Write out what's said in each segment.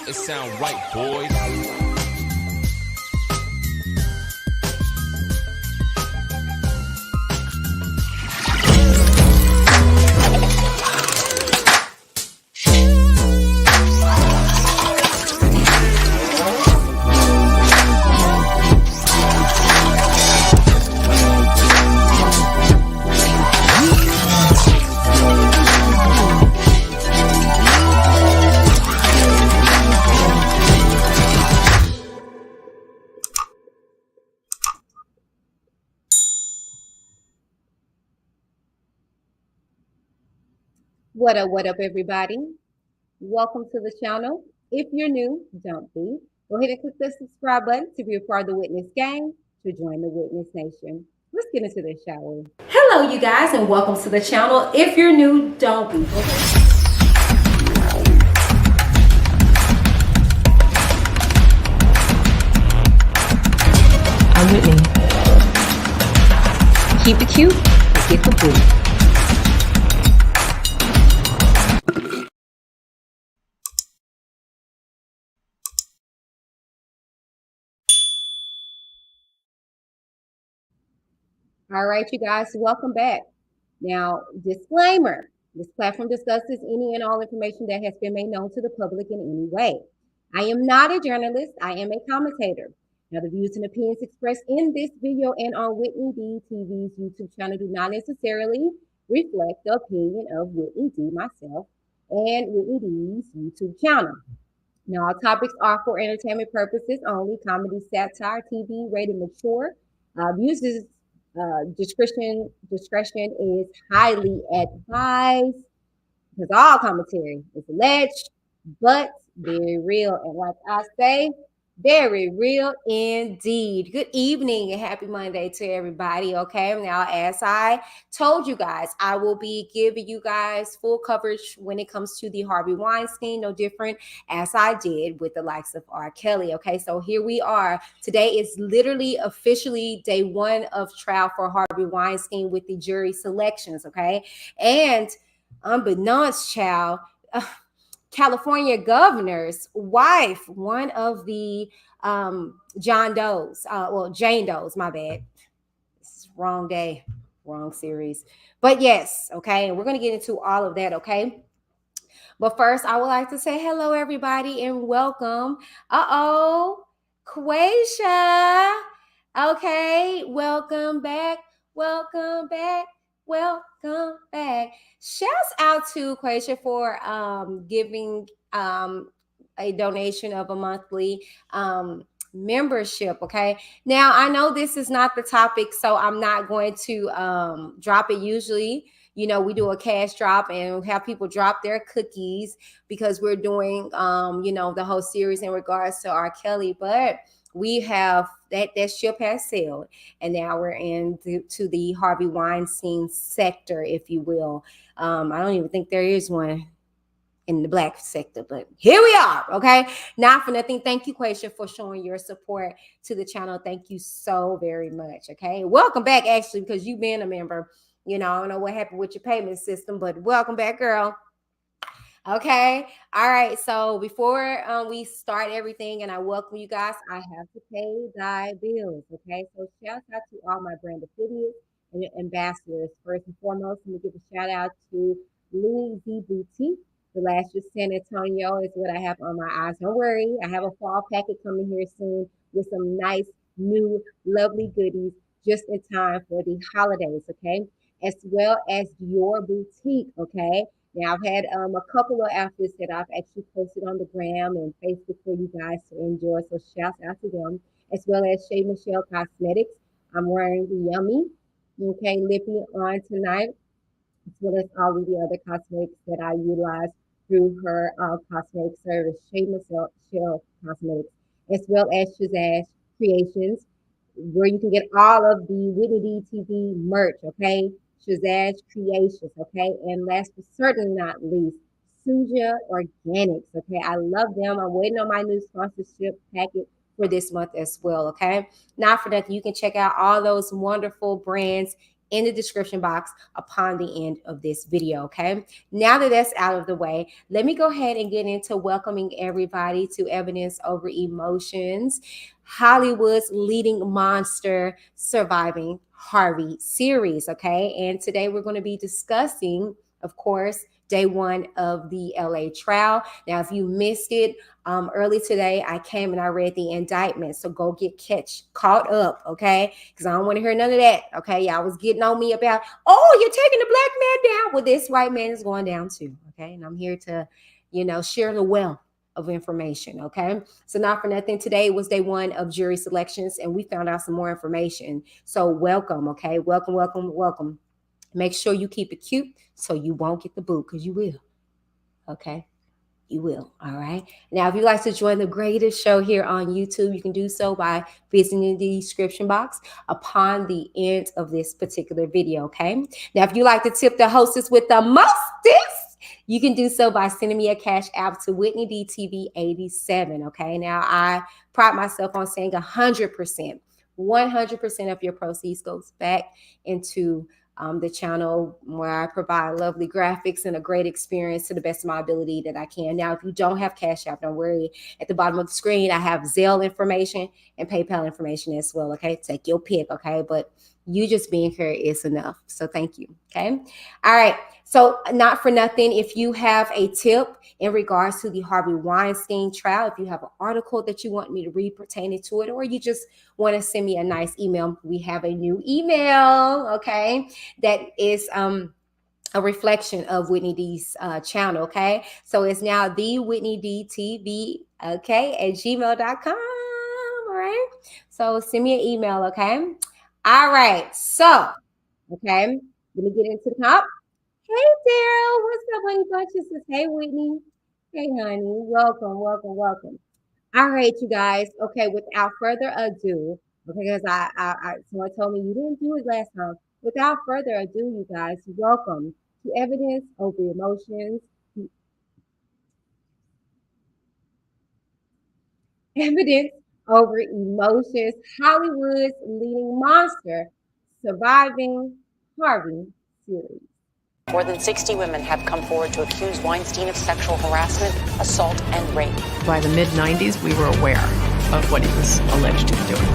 It sound right, boys. What up, everybody? Welcome to the channel. If you're new, don't be. Go ahead and click the subscribe button to be a part of the Witness gang, to join the Witness Nation. Let's get into this, shall we? Hello, you guys, and welcome to the channel. If you're new, don't be. I'm Whitney. Keep it cute, get the boo. All right, you guys, welcome back. Now, disclaimer, this platform discusses any and all information that has been made known to the public in any way. I am not a journalist, I am a commentator. Now, the views and opinions expressed in this video and on WhitneyDTV's YouTube channel do not necessarily reflect the opinion of Whitney D, myself, and Whitney D's YouTube channel. Now, our topics are for entertainment purposes only, comedy, satire, TV, rated mature. Views discretion is highly advised because all commentary is alleged, but very real. And like I say, very real indeed. Good evening and happy Monday to everybody. Okay, now as I told you guys, I will be giving you guys full coverage when it comes to the Harvey Weinstein, no different as I did with the likes of R. Kelly. Okay, so here we are. Today is literally officially day one of trial for Harvey Weinstein with the jury selections. Okay, and unbeknownst, child, California governor's wife, one of the Jane Doe's, my bad. This is wrong day, wrong series. But yes, okay, and we're going to get into all of that, okay? But first, I would like to say hello, everybody, and welcome. Quasia. Okay, welcome back. Welcome back. Welcome back. Shouts out to Quasia for giving a donation of a monthly membership. Okay, now I know this is not the topic, so I'm not going to drop it. Usually, you know, we do a cash drop and have people drop their cookies because we're doing you know, the whole series in regards to R. Kelly, but we have that ship has sailed, and now we're to the Harvey Weinstein sector, if you will. I don't even think there is one in the black sector, but here we are. Okay, not for nothing. Thank you, Quasia, for showing your support to the channel. Thank you so very much. Okay, welcome back, actually, because you've been a member. You know, I don't know what happened with your payment system, but welcome back, girl. Okay. All right. So before we start everything and I welcome you guys, I have to pay thy bills. Okay. So shout out to all my brand affiliates and ambassadors. First and foremost, let me give a shout out to Louis Z Boutique. The last year San Antonio is what I have on my eyes. Don't worry. I have a fall packet coming here soon with some nice, new, lovely goodies just in time for the holidays. Okay. As well as your boutique. Okay. Now, I've had a couple of outfits that I've actually posted on the gram and Facebook for you guys to enjoy. So shout out to them, as well as Shay Michelle Cosmetics. I'm wearing the Yummy, okay, lippy on tonight, as well as all of the other cosmetics that I utilize through her cosmetic service, Shay Michelle Cosmetics, as well as Shazazz Creations, where you can get all of the WhitneyDTV merch, okay? Shazazz Creations, okay? And last but certainly not least, Suja Organics, okay? I love them. I'm waiting on my new sponsorship packet for this month as well, okay? Not for nothing, you can check out all those wonderful brands in the description box upon the end of this video. Okay, now that that's out of the way, let me go ahead and get into welcoming everybody to Evidence Over Emotions, Hollywood's leading monster surviving Harvey series. Okay, and today we're going to be discussing, of course, day one of the LA trial. Now, if you missed it, early today, I came and I read the indictment. So go get caught up, okay? Because I don't want to hear none of that, okay? Y'all was getting on me about, oh, you're taking the black man down. Well, this white man is going down too, okay? And I'm here to, share the wealth of information, okay? So not for nothing, today was day one of jury selections, and we found out some more information. So welcome, okay? Welcome, welcome, welcome. Make sure you keep it cute so you won't get the boot, because you will, okay? You will. All right. Now, if you'd like to join the greatest show here on YouTube, you can do so by visiting the description box upon the end of this particular video. Okay. Now, if you like to tip the hostess with the mostest, you can do so by sending me a cash app to WhitneyDTV 87. Okay. Now, I pride myself on saying 100%. 100% of your proceeds goes back into the channel, where I provide lovely graphics and a great experience to the best of my ability that I can. Now, if you don't have Cash App, don't worry. At the bottom of the screen, I have Zelle information and PayPal information as well. Okay, take your pick. Okay, but you just being here is enough. So thank you. Okay. All right. So not for nothing, if you have a tip in regards to the Harvey Weinstein trial, if you have an article that you want me to read pertaining to it, or you just want to send me a nice email, we have a new email, okay, that is a reflection of Whitney D's channel, okay? So it's now TheWhitneyDTV, okay, at gmail.com, all right? So send me an email, okay? All right, so, okay, let me get into the top. Hey, Daryl, what's up, honey bunches? Hey, Whitney. Hey, honey, welcome, welcome, welcome. All right, you guys. Okay, without further ado, okay, because someone told me you didn't do it last time. Without further ado, you guys, welcome to Evidence Over Emotions. Evidence Over Emotions, Hollywood's leading monster surviving Harvey series. More than 60 women have come forward to accuse Weinstein of sexual harassment, assault, and rape. By the mid-90s, we were aware of what he was alleged to be doing.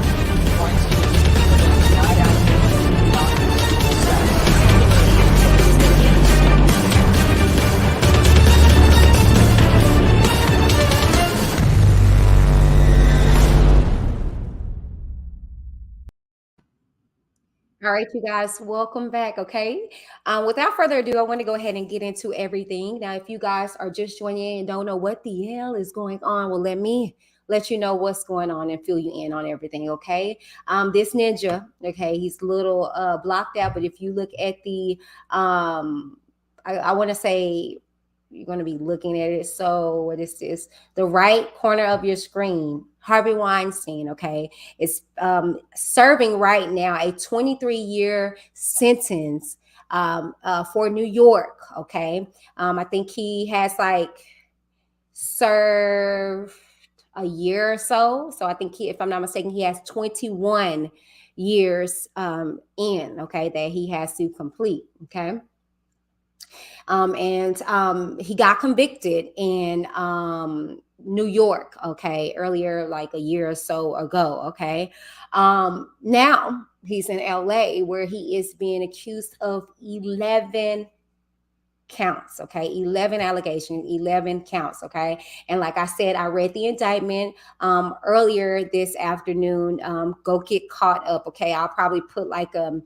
All right, you guys, welcome back. Okay. Without further ado, I want to go ahead and get into everything. Now, if you guys are just joining in and don't know what the hell is going on, well, let me let you know what's going on and fill you in on everything. Okay. This ninja, okay, he's a little blocked out, but if you look at the, I want to say, you're going to be looking at it. So what is this? The right corner of your screen, Harvey Weinstein, okay, is serving right now a 23-year sentence for New York, okay? I think he has like served a year or so. So I think if I'm not mistaken, he has 21 years in, okay, that he has to complete, okay? He got convicted in New York, okay, earlier, like a year or so ago, okay. Now he's in LA, where he is being accused of 11 counts, okay, 11 allegations, 11 counts, okay. And like I said, I read the indictment earlier this afternoon. Go get caught up, okay. I'll probably put like a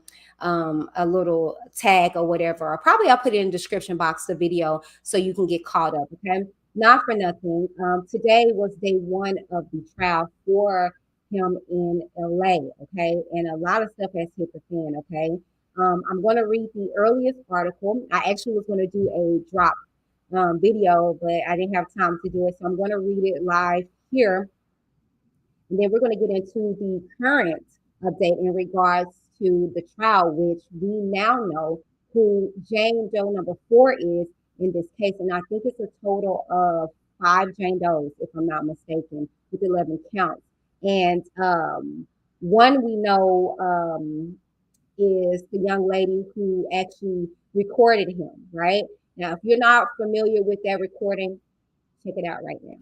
little tag or whatever, or probably I'll put it in the description box, the video, so you can get caught up, okay. Not for nothing, today was day one of the trial for him in LA, okay, and a lot of stuff has hit the fan, okay. I'm going to read the earliest article. I actually was going to do a drop video, but I didn't have time to do it, so I'm going to read it live here, and then we're going to get into the current update in regards to the trial, which we now know who Jane Doe number 4 is in this case. And I think it's a total of 5 Jane Does, if I'm not mistaken, with 11 counts. And one we know is the young lady who actually recorded him, right? Now, if you're not familiar with that recording, check it out right now.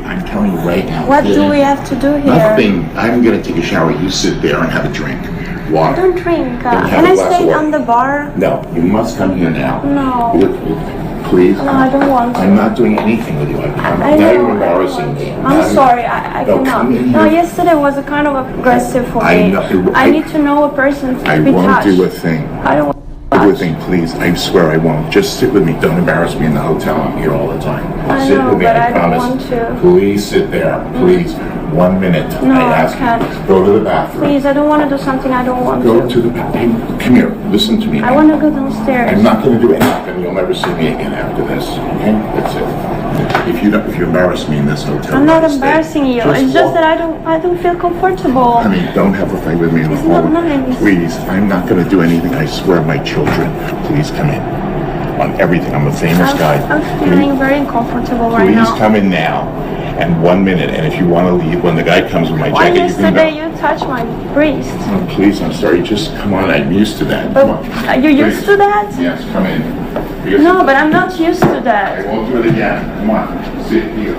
I'm telling you right now. What do we have to do here? Nothing. I'm going to take a shower. You sit there and have a drink. Water. I don't drink. Then have Can a I glass stay of water. on the bar? No, you must come here now. No. Please. No, I don't want to. I'm not doing anything with you. I'm I not know, even embarrassing you. I'm sorry, I No, cannot. come in No, here. yesterday was a kind of aggressive for I me. know- I need to know a person to I be won't touched. do a thing. I don't want Do a thing, please. I swear I won't. Just sit with me. Don't embarrass me in the hotel. I'm here all the time. I Sit know, with me. but I I don't promise. want to. Please sit there. Please. 1 minute. No, I ask I can't. you. Go to the bathroom. Please, I don't want to do something I don't want Go to. to the bathroom. Come here. Listen to me. I want to go downstairs. I'm not going to do anything. You'll never see me again after this. Okay? That's it. If you embarrass me in this hotel, I'm not I'll stay. embarrassing you. It's just walk. that I don't feel comfortable. I mean, don't have a fight with me in the It's not hallway. nice. Please, I'm not going to do anything. I swear, my children. Please come in. On everything. I'm a famous guy. I'm feeling very uncomfortable right Please now. come in now. And 1 minute. And if you want to leave, when the guy comes with my Why jacket, you can go. yesterday you touched my breast? Oh, please, I'm sorry. Just come on. I'm used to that. But Come on. are you used Please. to that? Yes, come in. Because No, but I'm not used to I that. won't do it again. Come on. Sit here.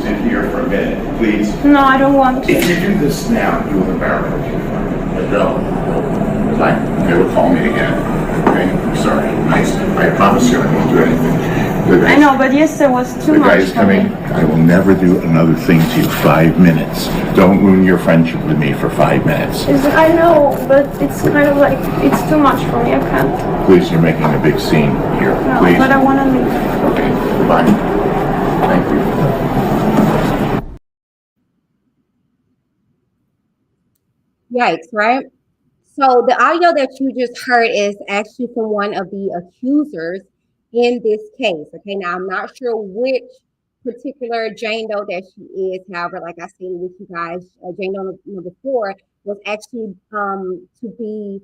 Sit here for a minute, please. No, I don't want to. If you do this now, you will embarrass me. Go. Fine. Never call me again. Okay? I'm sorry. I promise you I won't do anything. I know, but yesterday was too The much guy's for coming. me. I will never do another thing to you. 5 minutes. Don't ruin your friendship with me for 5 minutes. I know, but it's kind of like, it's too much for me. I can't. Please, you're making a big scene here. No, Please. but I want to leave. Okay. Goodbye. Thank you. Yikes, right? So the audio that you just heard is actually from one of the accusers in this case. Okay, now I'm not sure which particular Jane Doe that she is. However, like I stated with you guys, Jane Doe number 4 was actually to be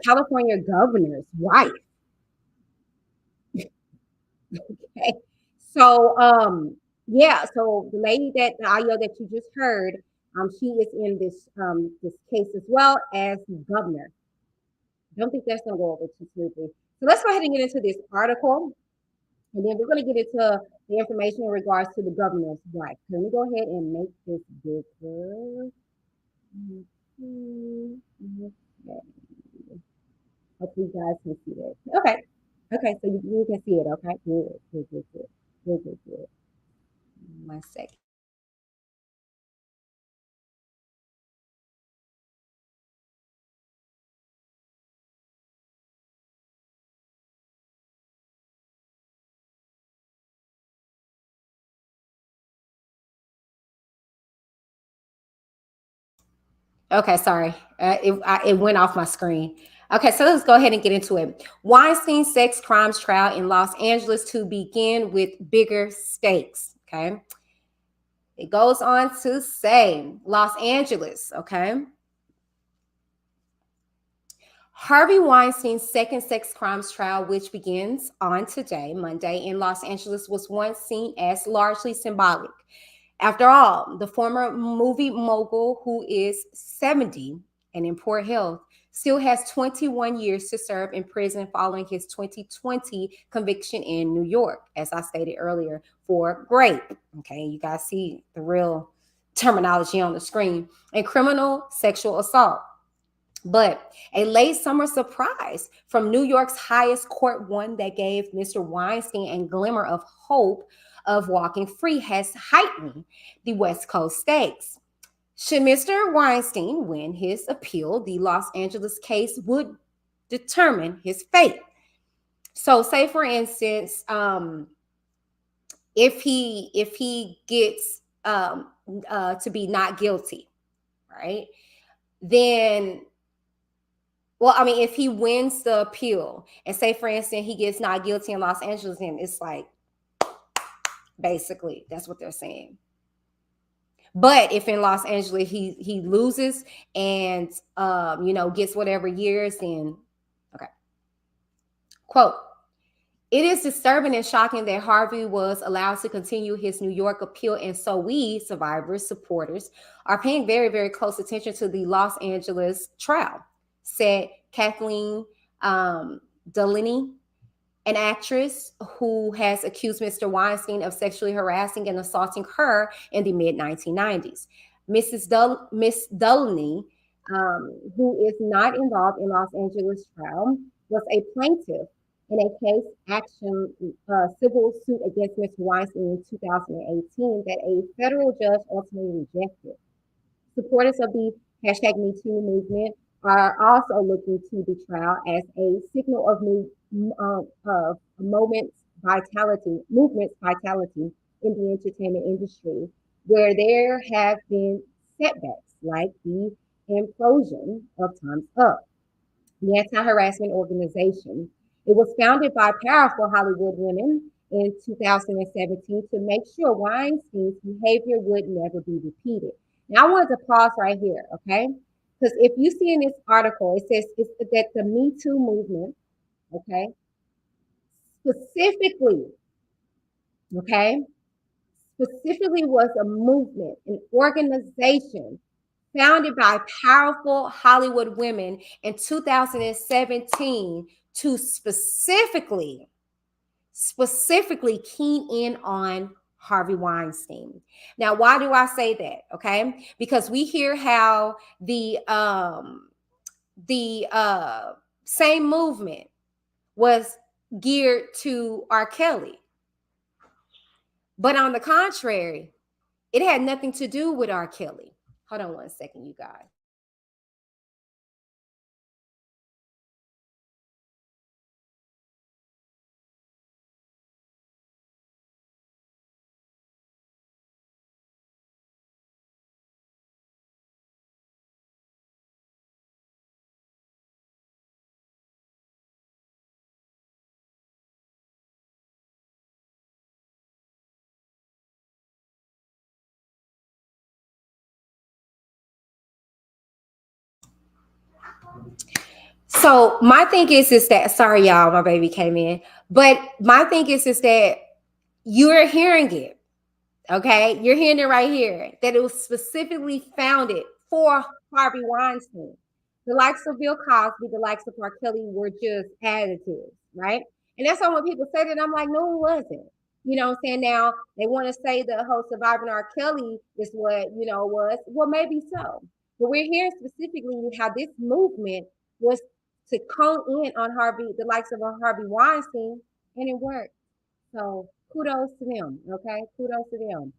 California governor's wife. Okay, so yeah, so the lady that the audio that you just heard, she is in this this case as well as the governor. I don't think that's gonna go over too smoothly. So let's go ahead and get into this article, and then we're gonna get into the information in regards to the governor's wife. Let me go ahead and make this bigger. Okay. Hopefully you guys can see this. Okay. Okay, so you can see it, okay? Good, good, good, good. Good, good, good. 1 second. Okay, sorry. It went off my screen. Okay, so let's go ahead and get into it. Weinstein sex crimes trial in Los Angeles to begin with bigger stakes. Okay. It goes on to say Los Angeles. Okay. Harvey Weinstein's second sex crimes trial, which begins on today, Monday, in Los Angeles, was once seen as largely symbolic. After all, the former movie mogul, who is 70 and in poor health, still has 21 years to serve in prison following his 2020 conviction in New York, as I stated earlier, for rape. Okay, you guys see the real terminology on the screen, and criminal sexual assault. But a late summer surprise from New York's highest court, one that gave Mr. Weinstein a glimmer of hope of walking free, has heightened the West Coast stakes. Should Mr. Weinstein win his appeal, the Los Angeles case would determine his fate. So, say for instance, if he gets to be not guilty, right? Then, well, I mean, if he wins the appeal, and say for instance he gets not guilty in Los Angeles, then it's like, basically, that's what they're saying. But if in Los Angeles he loses and gets whatever years, then okay. Quote, It is disturbing and shocking that Harvey was allowed to continue his New York appeal, and so we, survivors, supporters, are paying very, very close attention to the Los Angeles trial, said Kathleen Delaney, an actress who has accused Mr. Weinstein of sexually harassing and assaulting her in the mid-1990s. Miss Delaney, who is not involved in Los Angeles trial, was a plaintiff in a case action civil suit against Mr. Weinstein in 2018 that a federal judge ultimately rejected. Supporters of the hashtag Me Too movement are also looking to the trial as a signal of movement's vitality in the entertainment industry, where there have been setbacks like the implosion of Time's Up, the anti-harassment organization. It was founded by powerful Hollywood women in 2017 to make sure Weinstein's behavior would never be repeated. Now, I wanted to pause right here, okay? Because if you see in this article, it says that the Me Too movement, okay, specifically was a movement, an organization founded by powerful Hollywood women in 2017 to specifically keen in on Harvey Weinstein. Now, why do I say that? Okay, because we hear how the same movement was geared to R. Kelly, but on the contrary, it had nothing to do with R. Kelly. Hold on one second, you guys. So my thing is that, sorry y'all, my baby came in, but my thing is that you're hearing it, okay? You're hearing it right here, that it was specifically founded for Harvey Weinstein. The likes of Bill Cosby, the likes of R. Kelly were just additives, right? And that's why when people say that, I'm like, no, it wasn't. You know what I'm saying? Now, they want to say the whole surviving R. Kelly is what, was. Well, maybe so. But we're hearing specifically how this movement was to cone in on Harvey, the likes of Harvey Weinstein, and it worked. So kudos to them, okay? Kudos to them.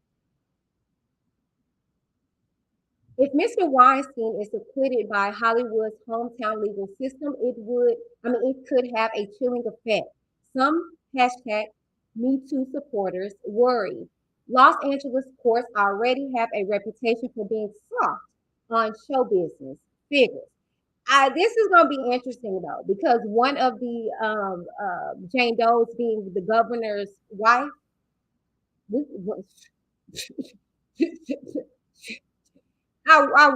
If Mr. Weinstein is acquitted by Hollywood's hometown legal system, it could have a chilling effect. Some hashtag Me Too supporters worry. Los Angeles courts already have a reputation for being soft on show business figures. This is going to be interesting though, because one of the Jane Doe's being the governor's wife. I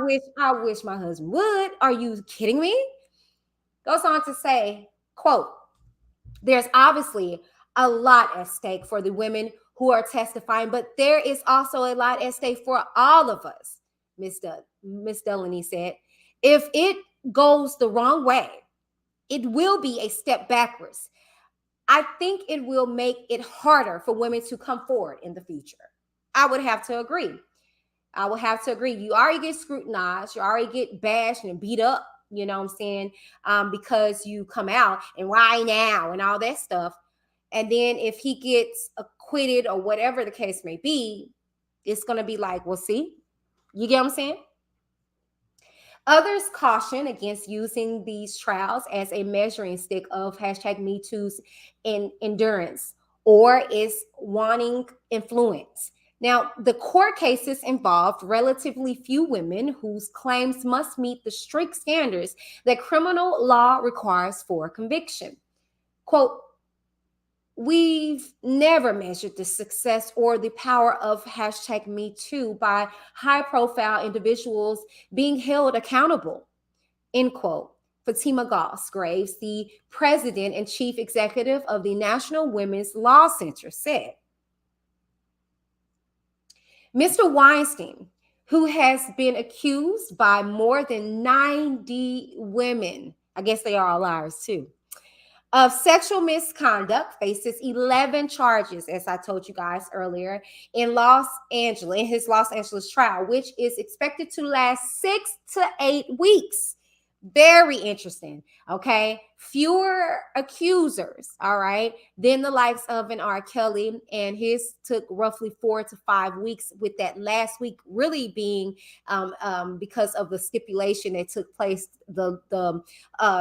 wish my husband would. Are you kidding me? Goes on to say, quote, there's obviously a lot at stake for the women who are testifying, but there is also a lot at stake for all of us, Miss Delaney said. If it goes the wrong way, it will be a step backwards. I think it will make it harder for women to come forward in the future. I would have to agree. You already get scrutinized. You already get bashed and beat up, you know what I'm saying? Because you come out and why now and all that stuff. And then if he gets acquitted or whatever the case may be, it's going to be like, well, see, you get what I'm saying? Others caution against using these trials as a measuring stick of hashtag Me Too's endurance or its waning influence. Now, the court cases involved relatively few women whose claims must meet the strict standards that criminal law requires for conviction. Quote, we've never measured the success or the power of hashtag Me Too by high-profile individuals being held accountable, end quote. Fatima Graves, the president and chief executive of the National Women's Law Center, said. Mr. Weinstein, who has been accused by more than 90 women, I guess they are all liars too, of sexual misconduct, faces 11 charges, as I told you guys earlier, in his Los Angeles trial, which is expected to last 6 to 8 weeks. Very interesting. Okay. Fewer accusers. All right. Than the likes of an R. Kelly, and his took roughly 4 to 5 weeks, with that last week really being because of the stipulation that took place the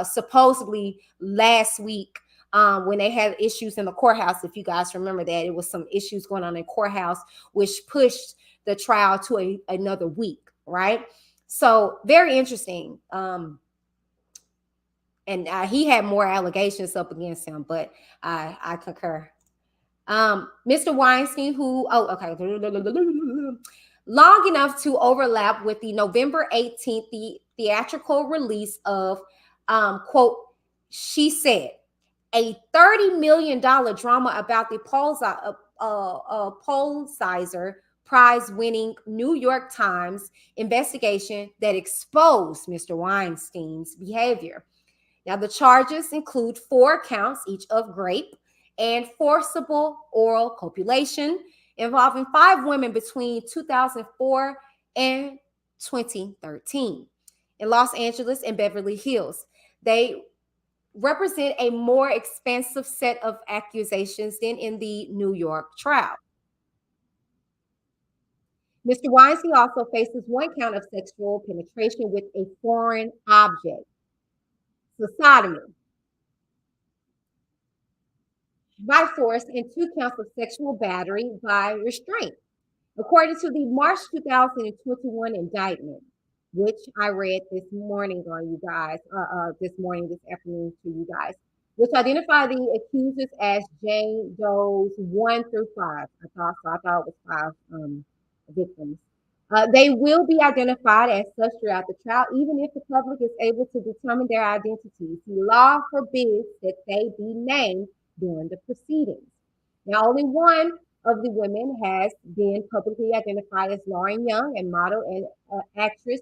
supposedly last week when they had issues in the courthouse. If you guys remember that, it was some issues going on in courthouse, which pushed the trial to another week. Right. So very interesting. And he had more allegations up against him, but I concur. Mr. Weinstein, long enough to overlap with the November 18th, the theatrical release of, quote, She Said, a $30 million drama about the Pulitzer Prize-winning New York Times investigation that exposed Mr. Weinstein's behavior. Now, the charges include 4 counts, each of rape and forcible oral copulation, involving 5 women between 2004 and 2013 in Los Angeles and Beverly Hills. They represent a more expansive set of accusations than in the New York trial. Mr. Weinstein also faces 1 count of sexual penetration with a foreign object. So sodomy by force, and 2 counts of sexual battery by restraint, according to the March 2021 indictment, which I read this morning on you guys, this afternoon to you guys, which identified the accusers as Jane Doe's 1 through 5. I thought it was 5 victims. They will be identified as such throughout the trial, even if the public is able to determine their identities. The law forbids that they be named during the proceedings. Now, only one of the women has been publicly identified as Lauren Young, a model and actress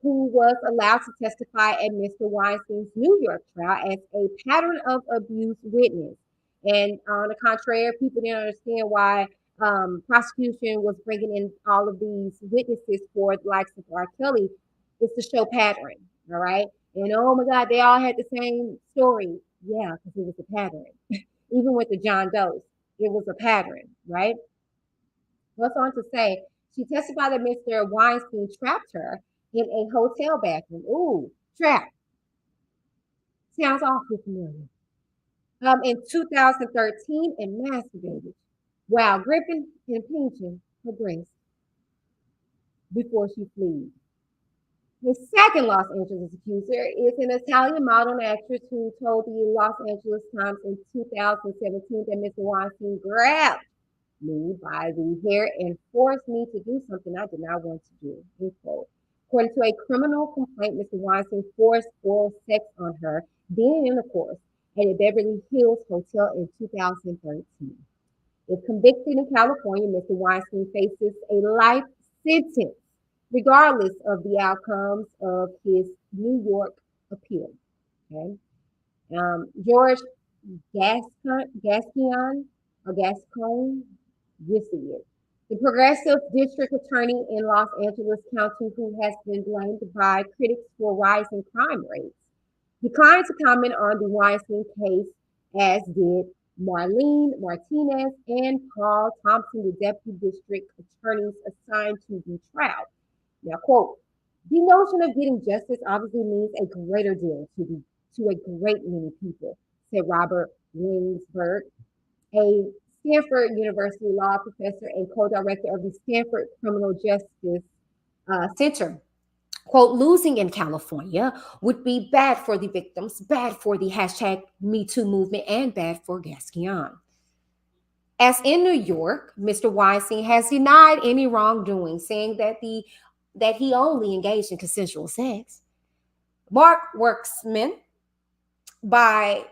who was allowed to testify at Mr. Weinstein's New York trial as a pattern of abuse witness. And on the contrary, people didn't understand why prosecution was bringing in all of these witnesses for the likes of R. Kelly. It's to show pattern, all right? And oh my God, they all had the same story. Yeah, because it was a pattern. Even with the John Doe's, it was a pattern, right? Goes on to say, she testified that Mr. Weinstein trapped her in a hotel bathroom. Ooh, trapped. Sounds awfully familiar. In 2013, and masturbated while gripping and pinching her breast before she fled. The second Los Angeles accuser is an Italian model and actress who told the Los Angeles Times in 2017 that Mr. Weinstein grabbed me by the hair and forced me to do something I did not want to do. According to a criminal complaint, Mr. Weinstein forced oral sex on her, then in the course, at a Beverly Hills hotel in 2013. If convicted in California, Mr. Weinstein faces a life sentence, regardless of the outcomes of his New York appeal. Okay, George Gascon, you see it, the progressive district attorney in Los Angeles County, who has been blamed by critics for rising crime rates, declined to comment on the Weinstein case, as did Marlene Martinez and Paul Thompson, the deputy district attorneys assigned to the trial. Now, quote, the notion of getting justice obviously means a greater deal to a great many people, said Robert Winsberg, a Stanford University law professor and co-director of the Stanford Criminal Justice Center. Quote, losing in California would be bad for the victims, bad for the #MeToo movement, and bad for Gascon. As in New York, Mr. Weinstein has denied any wrongdoing, saying that he only engaged in consensual sex. Mark Worksman by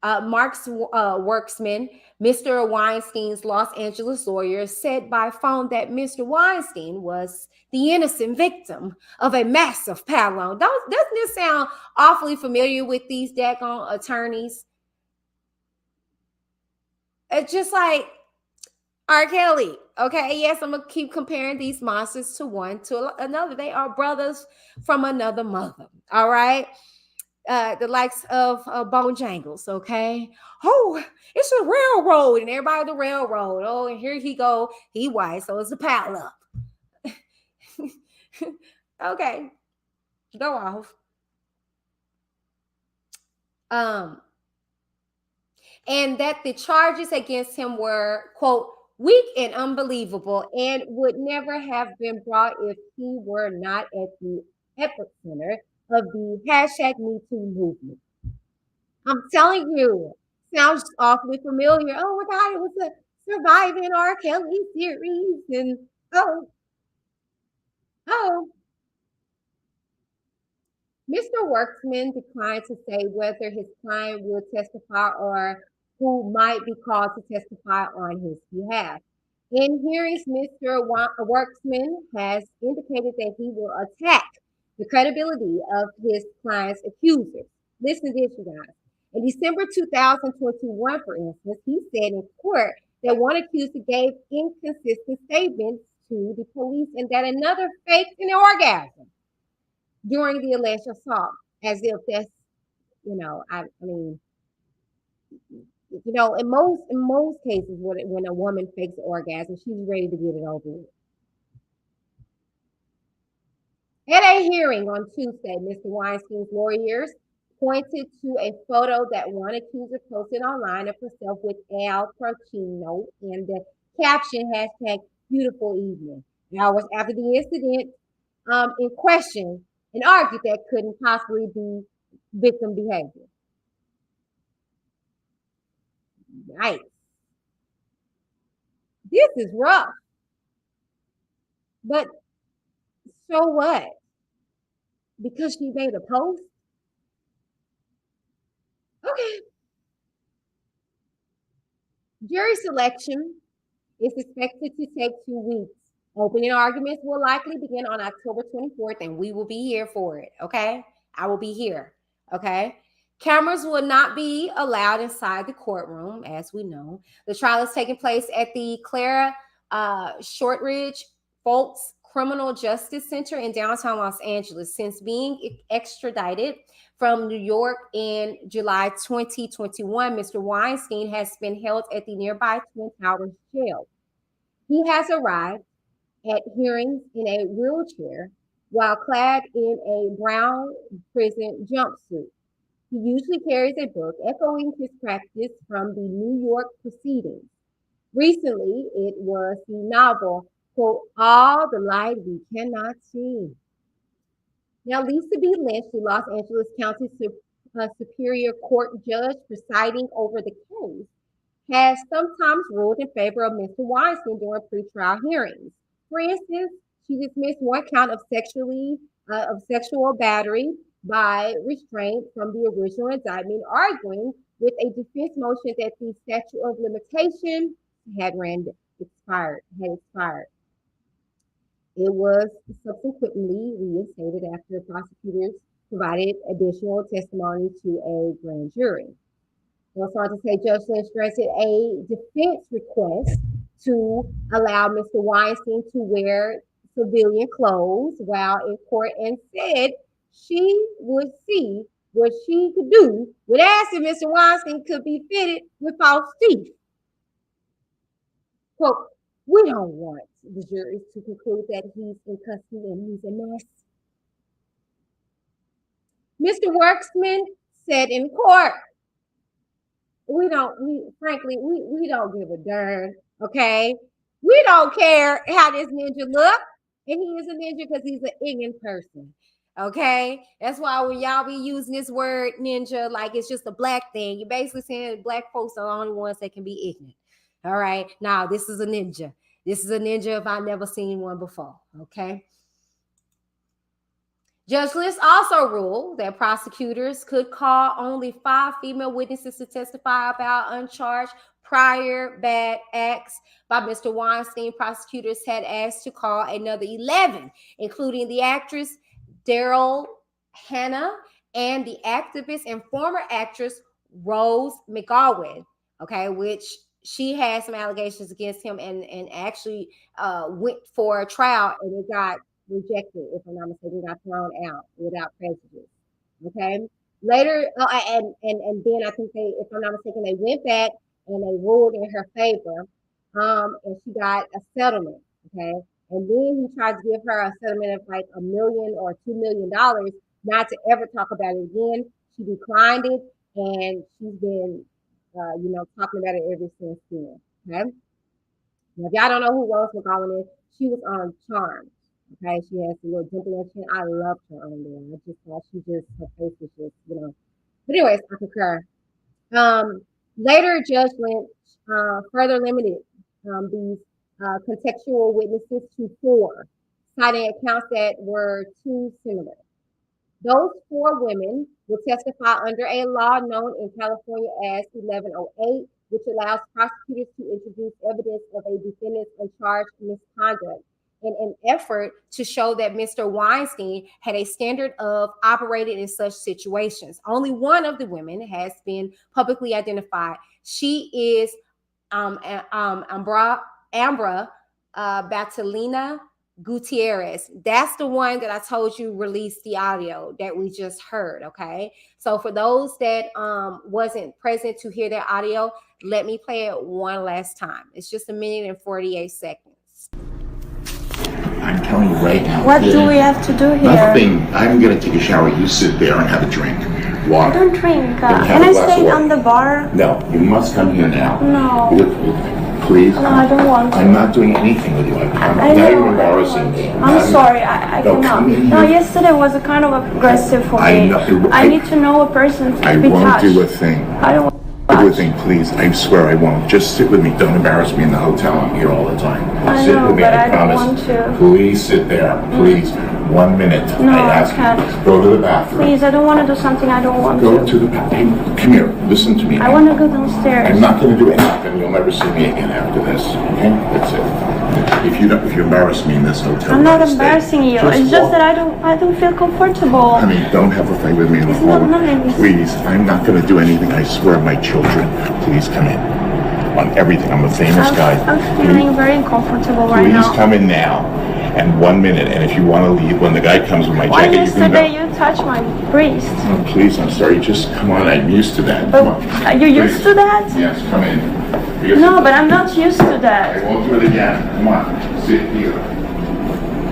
Mark's Worksman, Mr. Weinstein's Los Angeles lawyer, said by phone that Mr. Weinstein was the innocent victim of a massive pad loan. Doesn't this sound awfully familiar with these daggone attorneys? It's just like R. Kelly. Okay, yes, I'm gonna keep comparing these monsters to one to another. They are brothers from another mother. All right. The likes of Bojangles, okay? Oh, it's a railroad, and everybody on the railroad. Oh, and here he go. He white, so it's a pile up. Okay, go off. And that the charges against him were, quote, weak and unbelievable, and would never have been brought if he were not at the epicenter of the #MeToo movement. I'm telling you, sounds awfully familiar. Oh my God, it was a Surviving R. Kelly series. And oh, Mr. Worksman declined to say whether his client will testify or who might be called to testify on his behalf. In hearings, Mr. Worksman has indicated that he will attack the credibility of his client's accusers. Listen to this, you guys. In December 2021, for instance, he said in court that one accuser gave inconsistent statements to the police and that another faked an orgasm during the alleged assault, as if that's, I mean, in most cases, when a woman fakes an orgasm, she's ready to get it over with. At a hearing on Tuesday, Mr. Weinstein's lawyers pointed to a photo that one accuser posted online of herself with Al Pacino and the caption #beautiful evening. Hours after the incident in question, and argued that couldn't possibly be victim behavior. Right. This is rough. But so what? Because she made a post? Okay. Jury selection is expected to take 2 weeks. Opening arguments will likely begin on October 24th, and we will be here for it, okay? I will be here, okay? Cameras will not be allowed inside the courtroom, as we know. The trial is taking place at the Clara Shortridge Folks Criminal Justice Center in downtown Los Angeles. Since being extradited from New York in July 2021, Mr. Weinstein has been held at the nearby Twin Towers jail. He has arrived at hearings in a wheelchair while clad in a brown prison jumpsuit. He usually carries a book echoing his practice from the New York proceedings. Recently, it was the novel, quote, All the Light We Cannot See. Now, Lisa B. Lynch, the Los Angeles County Superior Court judge presiding over the case, has sometimes ruled in favor of Mr. Weinstein during pretrial hearings. For instance, she dismissed one count of sexual battery by restraint from the original indictment, arguing with a defense motion that the statute of limitation had expired. It was subsequently reinstated after prosecutors provided additional testimony to a grand jury. Goes on to say Judge Lynch granted a defense request to allow Mr. Weinstein to wear civilian clothes while in court and said she would see what she could do with asking Mr. Weinstein could be fitted with false teeth. Quote, we don't want the jury to conclude that he's in custody and he's a mess. Mr. Worksman said in court, we don't give a darn, okay? We don't care how this ninja look, and he is a ninja because he's an ignorant person, okay? That's why when y'all be using this word ninja like it's just a black thing, you're basically saying that black folks are the only ones that can be ignorant, all right? Now, this is a ninja. This is a ninja if I've never seen one before, okay? Judge List also ruled that prosecutors could call only 5 female witnesses to testify about uncharged prior bad acts by Mr. Weinstein. Prosecutors had asked to call another 11, including the actress Daryl Hannah and the activist and former actress Rose McGowan, okay, which she had some allegations against him and actually went for a trial, and it got rejected, if I'm not mistaken, got thrown out without prejudice. Okay. Later, and then I think they, if I'm not mistaken, they went back and they ruled in her favor. And she got a settlement. Okay. And then he tried to give her a settlement of like $1 million or $2 million, not to ever talk about it again. She declined it, and she's been, talking about it ever since then. Okay. Now, if y'all don't know who Rose McGowan is, she was on Charmed. Okay, she has a little dimple in her chin. I loved her on there. I just thought her face was just. But anyways, I concur. Later, Judge Lynch further limited these contextual witnesses to 4, citing accounts that were too similar. Those 4 women will testify under a law known in California as 1108, which allows prosecutors to introduce evidence of a defendant's uncharged misconduct in an effort to show that Mr. Weinstein had a standard of operating in such situations. Only one of the women has been publicly identified. She is Ambra Batalina Gutierrez. That's the one that I told you released the audio that we just heard. Okay, so for those that wasn't present to hear that audio, let me play it one last time. It's just 1 minute and 48 seconds. I'm telling you right now. What do we have to do here? Nothing. I'm going to take a shower. You sit there and have a drink. Water. I don't drink. Have Can a I glass stay of water. on the bar? No, you must come here now. No. Please. No, I don't want to. I'm not doing anything with you. I'm not even embarrassing you. I'm sorry. I No, cannot. come in No, here. yesterday was a kind of aggressive for I me. know. I need to know a person to I be won't touched. do a thing. I don't want Do a thing, please. I swear I won't. Just sit with me. Don't embarrass me in the hotel. I'm here all the time. I Sit know, with me. but I I don't promise. want to. Please sit there. Please. 1 minute. No, I ask I can't. you. Go to the bathroom. Please, I don't want to do something I don't want Go to. to the bathroom. Come here. Listen to me. I want to go downstairs. I'm not going to do anything. You'll never see me again after this. Okay? That's it. If you embarrass me in this hotel, I'm not I'll stay. embarrassing you. It's just walk. that I don't feel comfortable. Honey, don't have a fight with me in the It's not hallway. nice. Please, I'm not going to do anything. I swear, my children. Please come in. On everything. I'm a famous guy. I'm feeling very uncomfortable right Please now. come in now. And 1 minute. And if you want to leave, when the guy comes with my Why jacket, you can go. yesterday you touched my breast? Oh, please, I'm sorry. Just come on. I'm used to that. But Come on. are you used Please. to that? Yes, come in. Because No, but I'm not used to I that. won't do it again. Come on. Sit here.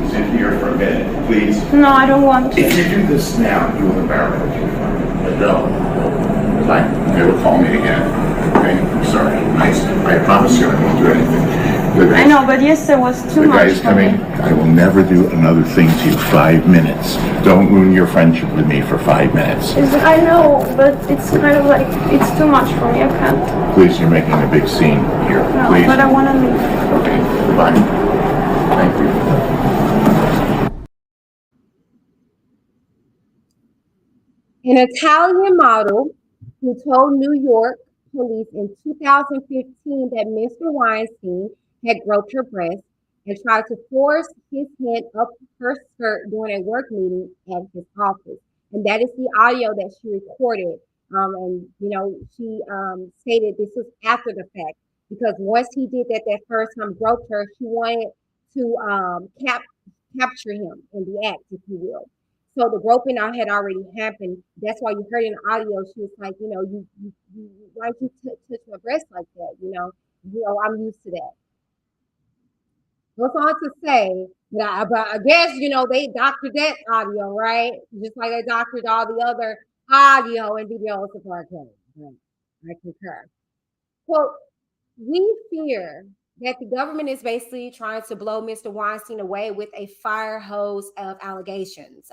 Sit here for a minute, please. No, I don't want to. If you do this now, you will embarrass me. No. They will call me again. Okay? I'm sorry. I promise you I won't do anything. I know, but yesterday was too The guy much is for me. coming. I will never do another thing to you. 5 minutes. Don't ruin your friendship with me for 5 minutes. I know, but it's kind of like, it's too much for me. I can't. Please, you're making a big scene here. No, Please. but I want to leave. Okay. Goodbye. Thank you. An Italian model who told New York police in 2015 that Mr. Weinstein had groped her breast and tried to force his head up her skirt during a work meeting at his office. And that is the audio that she recorded. She stated this was after the fact, because once he did that first time, groped her, she wanted to capture him in the act, if you will. So the groping out had already happened. That's why you heard in the audio, she was like, why'd you touch my breast like that? I'm used to that. Goes on to say, but I guess, they doctored that audio, right? Just like they doctored all the other audio and videos of our case. Right? I concur. Quote, we fear that the government is basically trying to blow Mr. Weinstein away with a fire hose of allegations,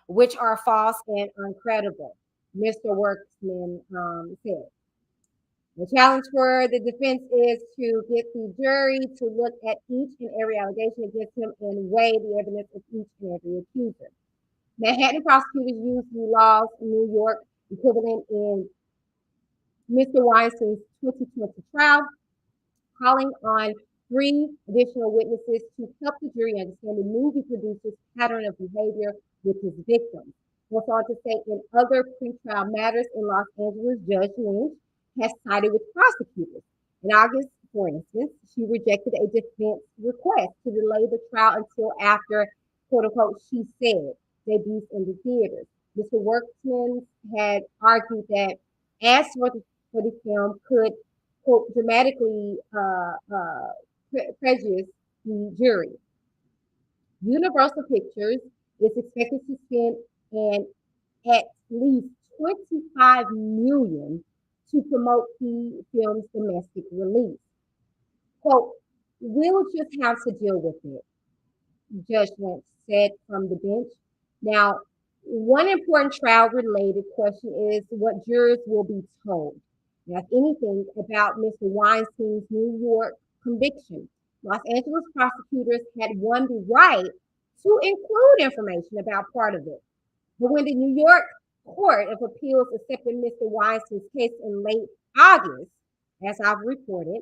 which are false and uncredible, Mr. Worksman said. The challenge for the defense is to get the jury to look at each and every allegation against him and weigh the evidence of each and every accuser. Manhattan prosecutors used the law's New York equivalent in Mr. Weinstein's 2020 trial, calling on 3 additional witnesses to help the jury understand the movie producer's pattern of behavior with his victims. What's on to say, in other pretrial matters in Los Angeles, Judge Lynch has sided with prosecutors. In August, for instance, she rejected a defense request to delay the trial until after, quote unquote, she said, debuts in the theaters. Mr. Workman had argued that as for the film could, quote, dramatically prejudice the jury. Universal Pictures is expected to spend at least $25 million to promote the film's domestic release. Quote, we'll just have to deal with it, Judge Lynch said from the bench. Now, one important trial-related question is what jurors will be told. Now, if anything, about Mr. Weinstein's New York conviction. Los Angeles prosecutors had won the right to include information about part of it. But when the New York Court of Appeals accepted Mr. Weinstein's case in late August, as I've reported,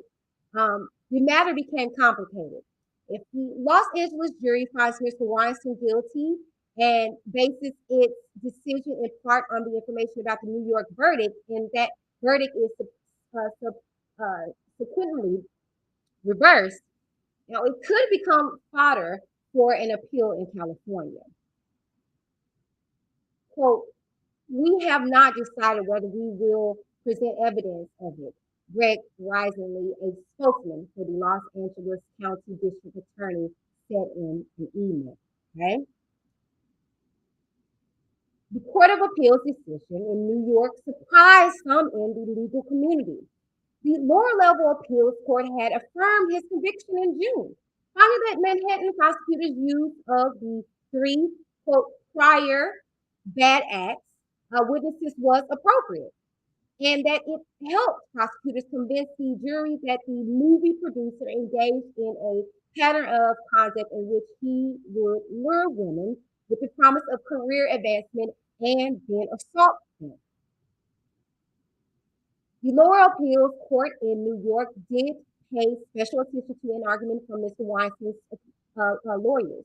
the matter became complicated. If the Los Angeles jury finds Mr. Weinstein guilty and bases its decision in part on the information about the New York verdict, and that verdict is subsequently reversed, now it could become fodder for an appeal in California. Quote, we have not decided whether we will present evidence of it, Greg Reisenly, a spokesman for the Los Angeles County District Attorney, said in an email. Okay. The Court of Appeals decision in New York surprised some in the legal community. The lower level appeals court had affirmed his conviction in June, finding that Manhattan prosecutors' use of the 3, quote, prior bad acts witnesses was appropriate, and that it helped prosecutors convince the jury that the movie producer engaged in a pattern of conduct in which he would lure women with the promise of career advancement and then assault them. The lower appeals court in New York did pay special attention to an argument from Mr. Weinstein's lawyers,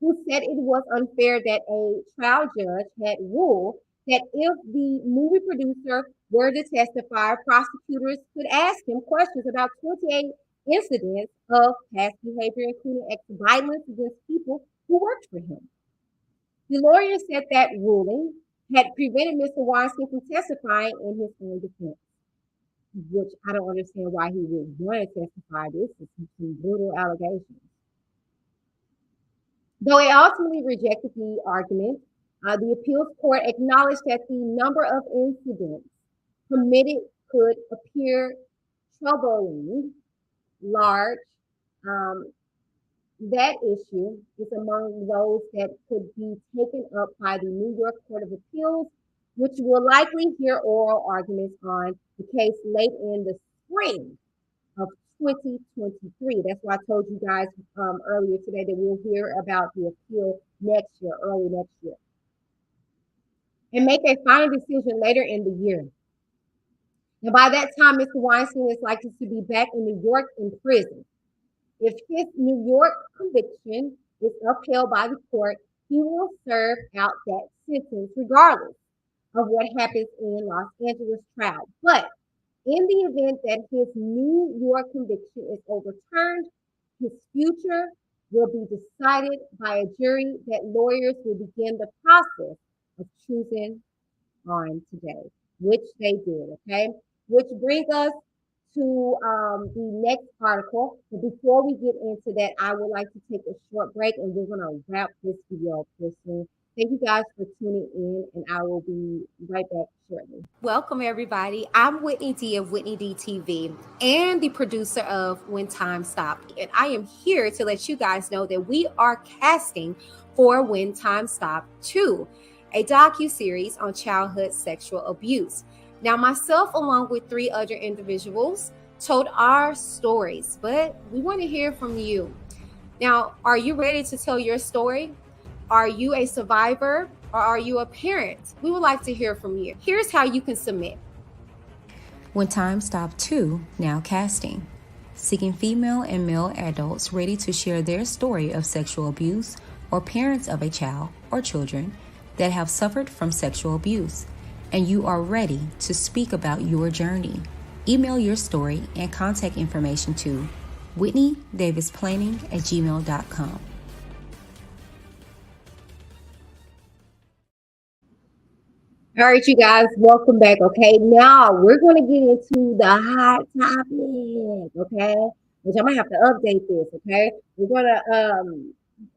who said it was unfair that a trial judge had ruled that if the movie producer were to testify, prosecutors could ask him questions about 28 incidents of past behavior, including acts of violence against people who worked for him. The lawyer said that ruling had prevented Mr. Weinstein from testifying in his own defense, which I don't understand why he would want to testify. This is some brutal allegations. Though it ultimately rejected the argument, the appeals court acknowledged that the number of incidents committed could appear troubling large. That issue is among those that could be taken up by the New York Court of Appeals, which will likely hear oral arguments on the case late in the spring of 2023. That's why I told you guys earlier today that we'll hear about the appeal next year, early next year, and make a final decision later in the year. And by that time, Mr. Weinstein is likely to be back in New York in prison. If his New York conviction is upheld by the court, he will serve out that sentence regardless of what happens in Los Angeles trial. But in the event that his New York conviction is overturned, his future will be decided by a jury that lawyers will begin the process of choosing on today, which they did, okay? Which brings us to the next article. But before we get into that, I would like to take a short break and we're going to wrap this video up this soon. Thank you guys for tuning in, and I will be right back shortly. Welcome, everybody. I'm Whitney D of WhitneyDTV and the producer of When Time Stopped. And I am here to let you guys know that we are casting for When Time Stopped 2, a docuseries on childhood sexual abuse. Now, myself, along with 3 other individuals, told our stories, but we want to hear from you. Now, are you ready to tell your story? Are you a survivor? or are you a parent? We would like to hear from you. Here's how you can submit. When Time Stopped 2, now casting. Seeking female and male adults ready to share their story of sexual abuse or parents of a child or children that have suffered from sexual abuse, and you are ready to speak about your journey. Email your story and contact information to WhitneyDavisplanning@gmail.com. All right, you guys, welcome back. Okay, now we're going to get into the hot topic. Okay, which I might have to update this. Okay, we're going to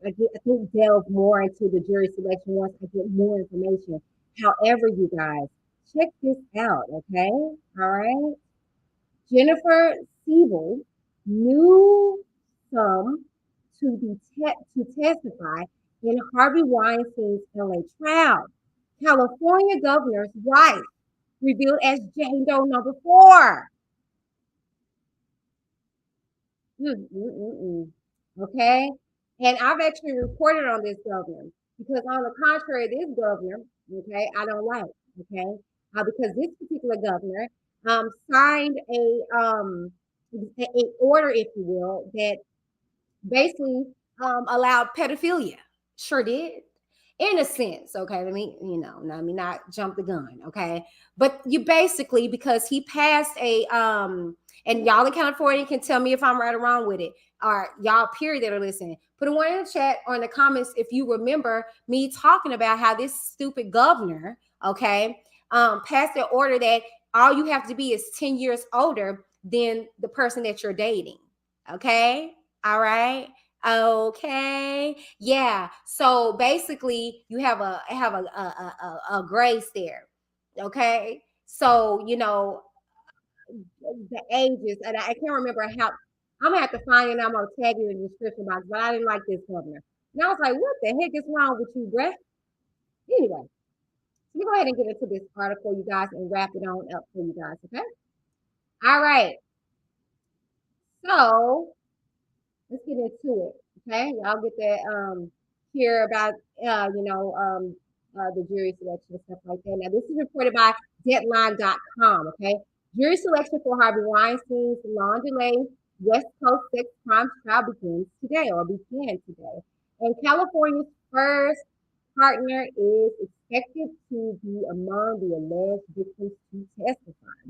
I think delve more into the jury selection once I get more information. However, you guys, check this out. Okay, all right. Jennifer Siebel knew some to testify in Harvey Weinstein's LA trial. California governor's wife revealed as Jane Doe number 4. Okay, and I've actually reported on this governor because, on the contrary, this governor, okay, I don't like. Okay, because this particular governor signed a order, if you will, that basically allowed pedophilia. Sure did. In a sense, okay, let me not jump the gun, okay? But you basically, because he passed a and y'all in California can tell me if I'm right or wrong with it, or y'all period that are listening, put a one in the chat or in the comments if you remember me talking about how this stupid governor, okay, passed an order that all you have to be is 10 years older than the person that you're dating, okay? All right. Okay. Yeah. So basically, you have a grace there. Okay. So the ages, and I can't remember how. I'm gonna have to find it. And I'm gonna tag you in the description box. But I didn't like this governor. And I was like, "What the heck is wrong with you, Brett?" Anyway, let me go ahead and get into this article, you guys, and wrap it on up for you guys. Okay. All right. So let's get into it. Okay, y'all get that hear about the jury selection and stuff like that. Now this is reported by Deadline.com. Okay, jury selection for Harvey Weinstein's long delayed West Coast sex crimes trial began today, and California's first partner is expected to be among the alleged victims to testify.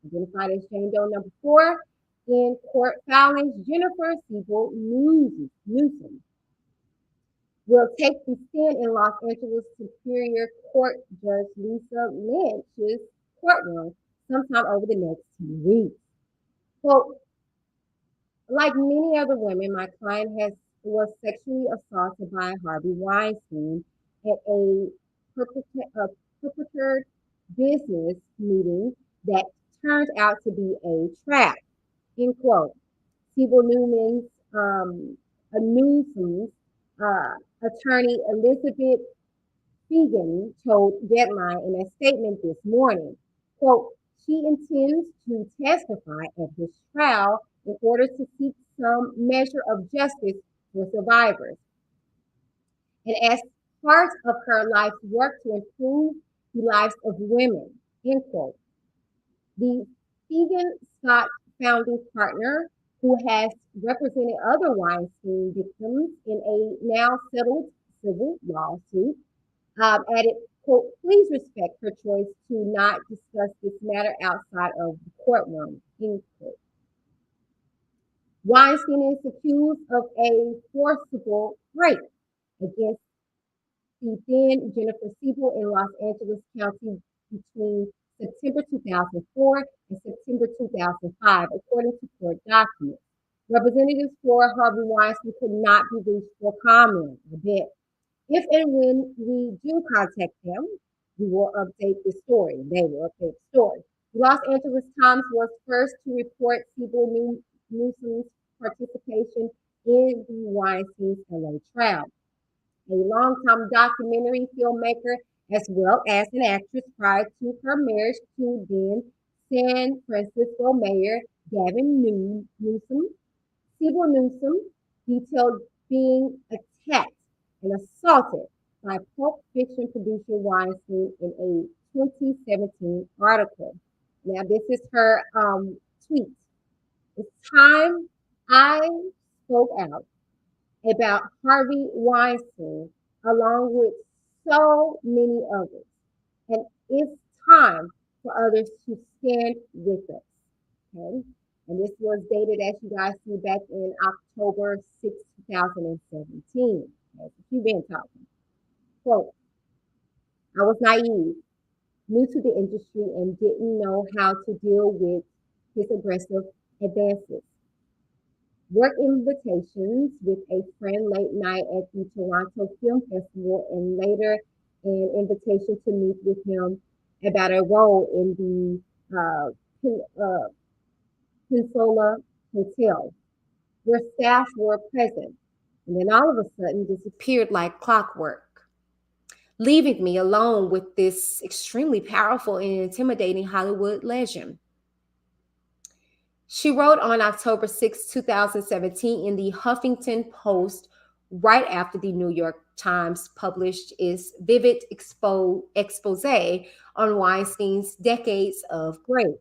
Identified as Jane Doe number 4 in court filings, Jennifer Siebel Newsom will take the stand in Los Angeles Superior Court Judge Lisa Lynch's courtroom sometime over the next 2 weeks. Quote, like many other women, my client was sexually assaulted by Harvey Weinstein at a perpetrated business meeting that turned out to be a trap. End quote. Siebel Newsom's attorney Elizabeth Fegan told Deadline in a statement this morning, quote, she intends to testify at this trial in order to seek some measure of justice for survivors. And as part of her life's work to improve the lives of women, end quote. The Fegan-Scott founding partner, who has represented other Weinstein victims in a now settled civil lawsuit, added, quote, please respect her choice to not discuss this matter outside of the courtroom, end quote. Weinstein is accused of a forcible rape against the then Jennifer Siebel in Los Angeles County between September 2004 and September 2005, according to court documents. Representatives for Harvey Weinstein could not be reached for comment. I bet. If and when we do contact them, we will update the story. They will update the story. The Los Angeles Times was first to report Siebel Newsom's participation in the Weinstein's LA trial. A longtime documentary filmmaker as well as an actress prior to her marriage to then San Francisco Mayor Gavin Newsom. Siebel Newsom detailed being attacked and assaulted by Pulp Fiction producer Weinstein in a 2017 article. Now, this is her tweet. It's time I spoke out about Harvey Weinstein along with so many others. And it's time for others to stand with us. Okay. And this was dated, as you guys see, back in October 6, 2017. That's what you've been talking. So I was naive, new to the industry, and didn't know how to deal with his aggressive advances. Work invitations with a friend late night at the Toronto Film Festival, and later an invitation to meet with him about a role in the Peninsula Hotel, where staff were present, and then all of a sudden disappeared like clockwork, leaving me alone with this extremely powerful and intimidating Hollywood legend. She wrote on October 6, 2017 in the Huffington Post, right after the New York Times published its vivid expose on Weinstein's decades of grace,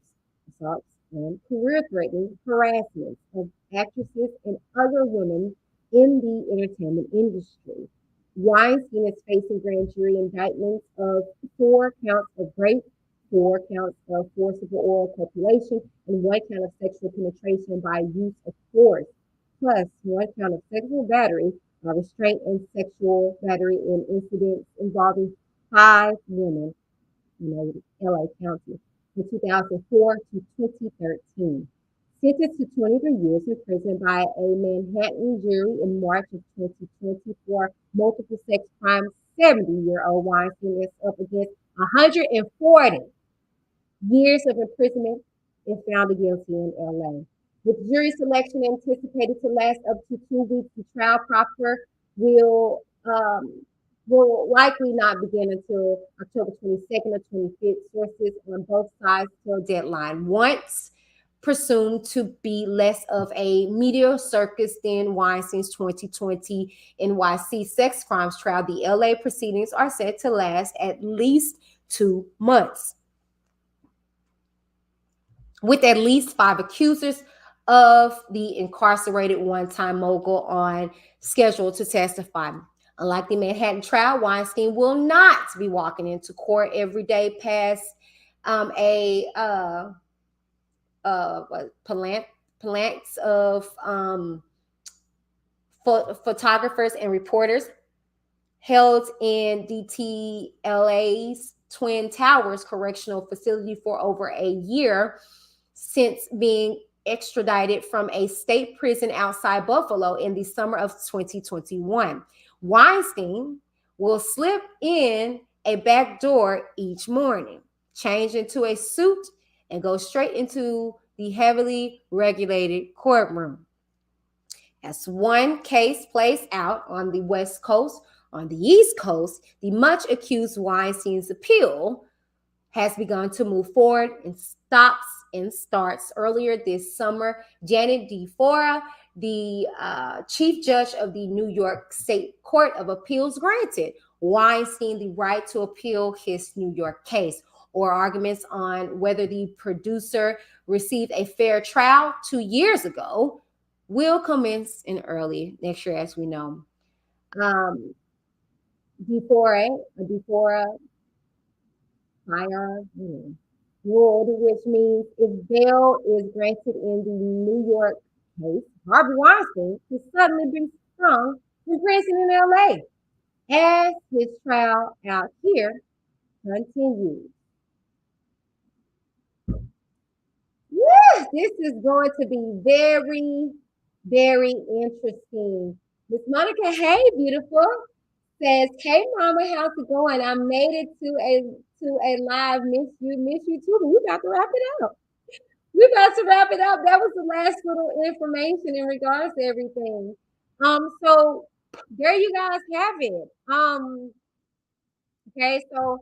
assaults, and career-threatening harassment of actresses and other women in the entertainment industry. Weinstein is facing grand jury indictments of 4 counts of rape, 4 counts of forcible oral copulation, and 1 count of sexual penetration by use of force, plus 1 count of sexual battery, restraint, and sexual battery in incidents involving 5 women in LA County from 2004 to 2013. Sentenced to 23 years in prison by a Manhattan jury in March of 2020 for multiple sex crimes, 70-year-old Weinstein is up against 140 years of imprisonment if found guilty in LA. With jury selection anticipated to last up to 2 weeks, the trial proper will likely not begin until October 22nd or 25th. Sources on both sides tell Deadline. Once presumed to be less of a media circus than Weinstein's 2020 NYC sex crimes trial, the LA proceedings are set to last at least 2 months, with at least 5 accusers of the incarcerated one-time mogul on schedule to testify. Unlike the Manhattan trial, Weinstein will not be walking into court every day past phalanx of photographers and reporters held in DTLA's Twin Towers Correctional Facility for over a year since being extradited from a state prison outside Buffalo in the summer of 2021. Weinstein will slip in a back door each morning, change into a suit, and go straight into the heavily regulated courtroom. As one case plays out on the West Coast, on the East Coast, the much accused Weinstein's appeal has begun to move forward and stops and starts. Earlier this summer, Janet DeFora, the chief judge of the New York State Court of Appeals, granted Weinstein the right to appeal his New York case. Or arguments on whether the producer received a fair trial 2 years ago will commence in early next year, as we know. DeFora ruled, which means if bail is granted in the New York case, Harvey Weinstein could suddenly be sprung in prison in LA as his trial out here continues. Yes, this is going to be very, very interesting. Miss Monica, hey, beautiful, says, "Hey, Mama, how's it going? I made it to a live. Miss you too. But we about to wrap it up. That was the last little information in regards to everything. So there you guys have it. Okay, so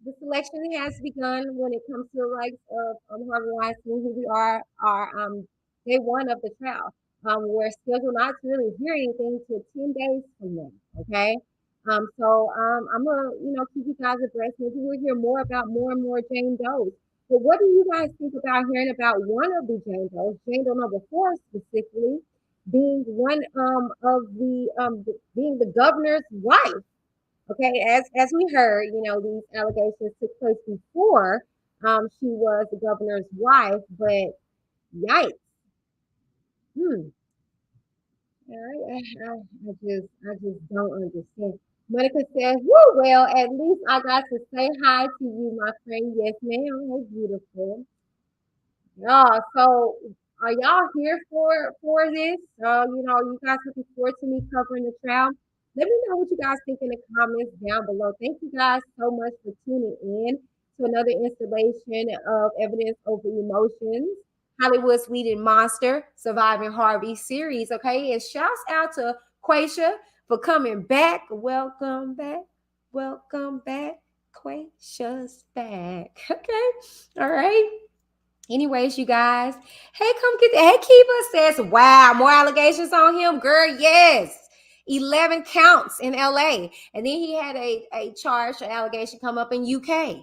the selection has begun when it comes to the likes of Harvey Weinstein, who we are day one of the trial. We're scheduled not to really hear anything till 10 days from now. Okay. I'm gonna, keep you guys abreast. Maybe we'll hear more about more and more Jane Does. But what do you guys think about hearing about one of the Jane Does, Jane Doe number 4 specifically, being one being the governor's wife? Okay, as we heard, these allegations took place before she was the governor's wife, but yikes. I just don't understand. Monica says, "Woo, well, at least I got to say hi to you, my friend." Yes, ma'am. That's beautiful. Yeah, so are y'all here for this? You guys looking forward to me covering the trial? Let me know what you guys think in the comments down below. Thank you guys so much for tuning in to another installation of Evidence Over Emotions, Hollywood's Leading Monster, Surviving Harvey series. Okay, and shouts out to Quasia for coming back. Welcome back. Welcome back. Quasia's back. Okay, all right. Anyways, you guys, hey, come get that. Hey, Kiva says, wow, more allegations on him, girl. Yes, 11 counts in LA, and then he had a charge, an allegation come up in UK.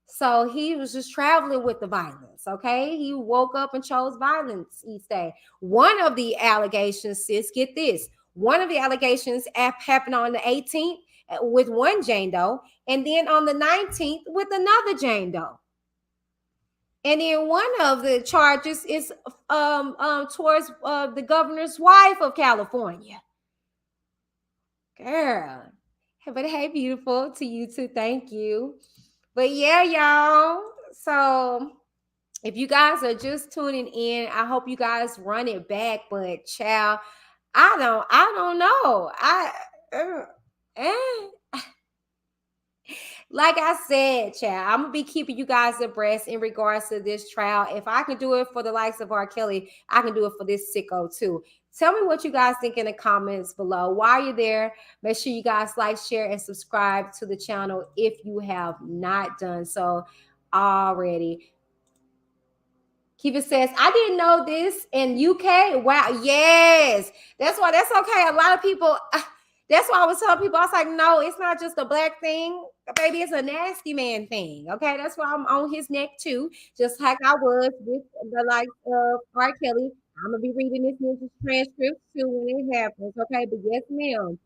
So he was just traveling with the violence. Okay, he woke up and chose violence each day. One of the allegations, sis, get this. One of the allegations happened on the 18th with one Jane Doe, and then on the 19th with another Jane Doe. And then one of the charges is towards the governor's wife of California. Girl. But hey, beautiful to you too. Thank you. But yeah, y'all. So if you guys are just tuning in, I hope you guys run it back. But child, I don't know. Like I said, child, I'm going to be keeping you guys abreast in regards to this trial. If I can do it for the likes of R. Kelly, I can do it for this sicko too. Tell me what you guys think in the comments below. While you're there, make sure you guys like, share, and subscribe to the channel if you have not done so already. Kiva says, I didn't know this in UK. Wow, yes. That's okay. A lot of people... That's why I was telling people, I was like, no, it's not just a black thing. Baby, it's a nasty man thing. Okay, that's why I'm on his neck too. Just like I was with the likes of R. Kelly. I'm going to be reading this ninja transcript too when it happens. Okay, but yes, ma'am.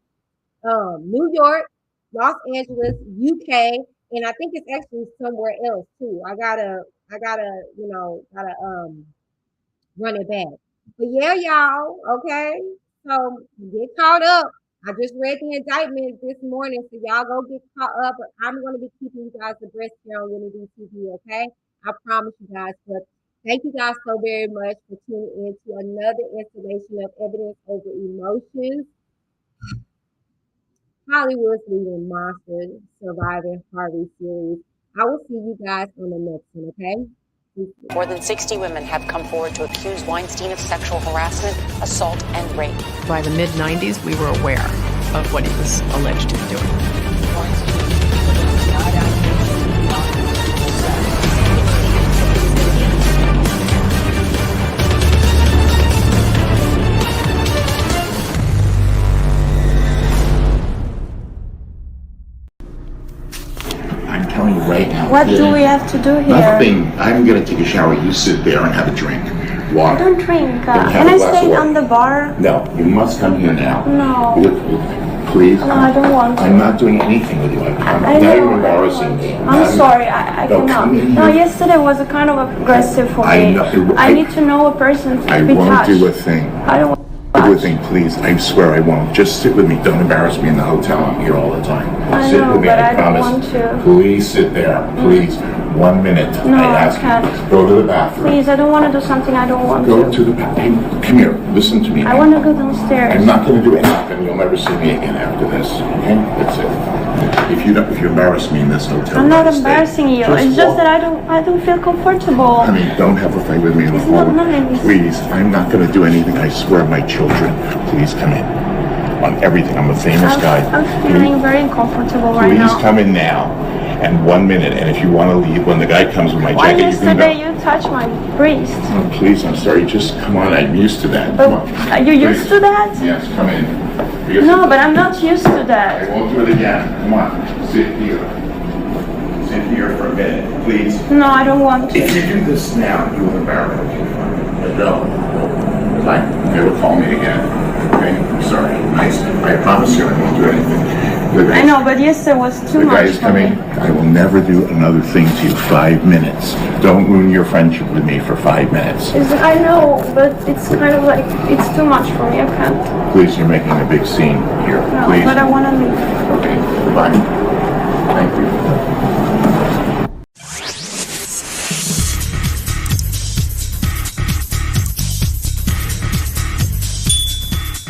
New York, Los Angeles, UK, and I think it's actually somewhere else too. I gotta run it back. But yeah, y'all, okay? So get caught up. I just read the indictment this morning, so y'all go get caught up. But I'm going to be keeping you guys abreast here on WhitneyDTV, okay? I promise you guys. But thank you guys so very much for tuning in to another installation of Evidence Over Emotions, Hollywood's Leading Monster, Surviving Harvey series. I will see you guys on the next one, okay? More than 60 women have come forward to accuse Weinstein of sexual harassment, assault, and rape. By the mid-90s, we were aware of what he was alleged to be doing. I'm telling you right now. What do we have to do here? Nothing. I'm going to take a shower. You sit there and have a drink. Water. I don't drink. Have Can a I glass stay of water. on the bar? No, you must come here now. No. Please. No, I don't want to. I'm not doing anything with you. I'm I now know, you're embarrassing me. I'm sorry, I No, cannot. come in No, here. yesterday was a kind of aggressive for I me. know, I need to know a person I to be won't touched. do a thing. I don't want to Do a thing, please. I swear I won't. Just sit with me. Don't embarrass me in the hotel. I'm here all the time. I Sit know, with me. but I I don't promise. want to. Please sit there. Please. 1 minute. No, I I ask can't. you. Go to the bathroom. Please, I don't want to do something I don't want Go to. to the bathroom. Come here. Listen to me. I want to go downstairs. I'm not going to do anything. You'll never see me again after this. Okay? That's it. If you embarrass me in this hotel, I'm not I'll stay. embarrassing you. It's just walk. that I don't feel comfortable. I mean, don't have a fight with me in the It's not hall. nice. Please, I'm not going to do anything. I swear, my children. Please come in. On everything. I'm a famous guy. I'm feeling very uncomfortable right Please now. come in now. and 1 minute. And if you want to leave, when the guy comes with my Why jacket, you can yesterday go. you touched my breast? Oh, please, I'm sorry. Just come on. I'm used to that. But Come on. are you used Please. to that? Yes, come in. Because No, but I'm not used to I that. won't do it again. Come on. Sit here. Sit here for a minute, please. No, I don't want If to. you do this now, you will embarrass me. No. Like, never call me again. Okay? I'm sorry. I promise you I won't do anything. I know, but yesterday was too The much guy is for coming. me. I will never do another thing to you. 5 minutes. Don't ruin your friendship with me for 5 minutes. I know, but it's kind of like, it's too much for me. I can't. Please, you're making a big scene here. No, Please. but I want to leave. Okay, goodbye. Thank you.